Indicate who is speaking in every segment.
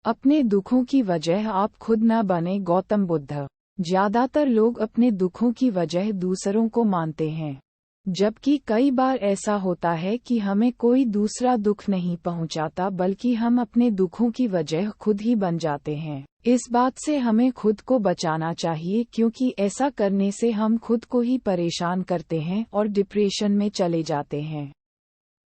Speaker 1: अपने दुखों की वजह आप खुद न बने। गौतम बुद्ध। ज्यादातर लोग अपने दुखों की वजह दूसरों को मानते हैं, जबकि कई बार ऐसा होता है कि हमें कोई दूसरा दुख नहीं पहुंचाता, बल्कि हम अपने दुखों की वजह खुद ही बन जाते हैं। इस बात से हमें खुद को बचाना चाहिए, क्योंकि ऐसा करने से हम खुद को ही परेशान करते हैं और डिप्रेशन में चले जाते हैं।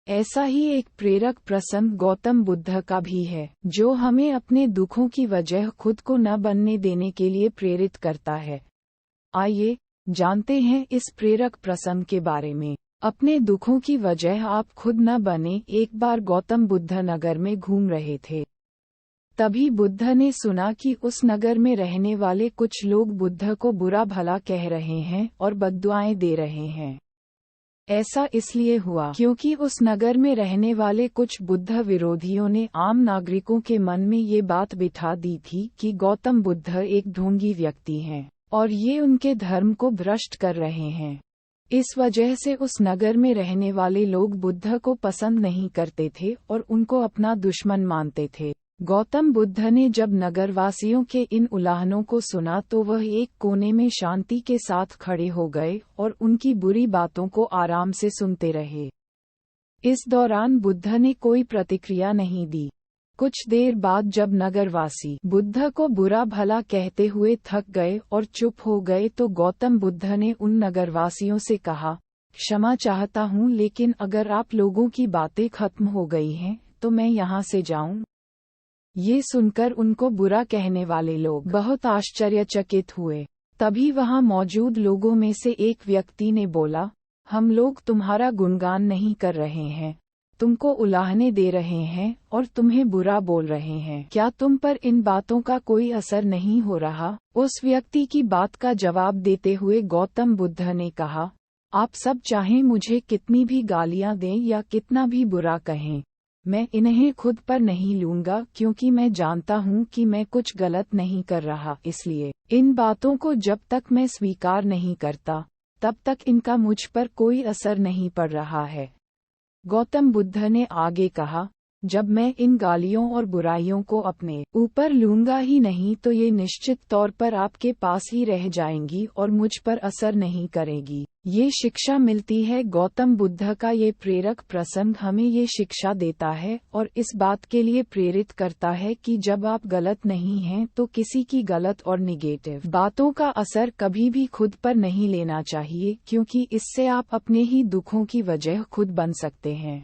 Speaker 1: ऐसा ही एक प्रेरक प्रसंग गौतम बुद्ध का भी है, जो हमें अपने दुखों की वजह खुद को न बनने देने के लिए प्रेरित करता है। आइए जानते हैं इस प्रेरक प्रसंग के बारे में। अपने दुखों की वजह आप खुद न बने। एक बार गौतम बुद्ध नगर में घूम रहे थे। तभी बुद्ध ने सुना कि उस नगर में रहने वाले कुछ लोग बुद्ध को बुरा भला कह रहे हैं और बद्दुआएं दे रहे हैं। ऐसा इसलिए हुआ क्योंकि उस नगर में रहने वाले कुछ बुद्ध विरोधियों ने आम नागरिकों के मन में ये बात बिठा दी थी कि गौतम बुद्ध एक ढोंगी व्यक्ति हैं और ये उनके धर्म को भ्रष्ट कर रहे हैं। इस वजह से उस नगर में रहने वाले लोग बुद्ध को पसंद नहीं करते थे और उनको अपना दुश्मन मानते थे। गौतम बुद्ध ने जब नगरवासियों के इन उलाहनों को सुना तो वह एक कोने में शांति के साथ खड़े हो गए और उनकी बुरी बातों को आराम से सुनते रहे। इस दौरान बुद्ध ने कोई प्रतिक्रिया नहीं दी। कुछ देर बाद जब नगरवासी बुद्ध को बुरा भला कहते हुए थक गए और चुप हो गए तो गौतम बुद्ध ने उन नगरवासियों से कहा, क्षमा चाहता हूँ, लेकिन अगर आप लोगों की बातें खत्म हो गई हैं तो मैं यहाँ से जाऊँ। ये सुनकर उनको बुरा कहने वाले लोग बहुत आश्चर्यचकित हुए। तभी वहां मौजूद लोगों में से एक व्यक्ति ने बोला, हम लोग तुम्हारा गुणगान नहीं कर रहे हैं, तुमको उलाहने दे रहे हैं और तुम्हें बुरा बोल रहे हैं। क्या तुम पर इन बातों का कोई असर नहीं हो रहा? उस व्यक्ति की बात का जवाब देते हुए गौतम बुद्ध ने कहा, आप सब चाहें मुझे कितनी भी गालियां दें या कितना भी बुरा कहें, मैं इन्हें खुद पर नहीं लूंगा, क्योंकि मैं जानता हूँ कि मैं कुछ गलत नहीं कर रहा। इसलिए इन बातों को जब तक मैं स्वीकार नहीं करता तब तक इनका मुझ पर कोई असर नहीं पड़ रहा है। गौतम बुद्ध ने आगे कहा, जब मैं इन गालियों और बुराइयों को अपने ऊपर लूंगा ही नहीं तो ये निश्चित तौर पर आपके पास ही रह जाएंगी और मुझ पर असर नहीं करेगी। ये शिक्षा मिलती है। गौतम बुद्ध का ये प्रेरक प्रसंग हमें ये शिक्षा देता है और इस बात के लिए प्रेरित करता है कि जब आप गलत नहीं हैं तो किसी की गलत और निगेटिव बातों का असर कभी भी खुद पर नहीं लेना चाहिए, क्योंकि इससे आप अपने ही दुखों की वजह खुद बन सकते हैं।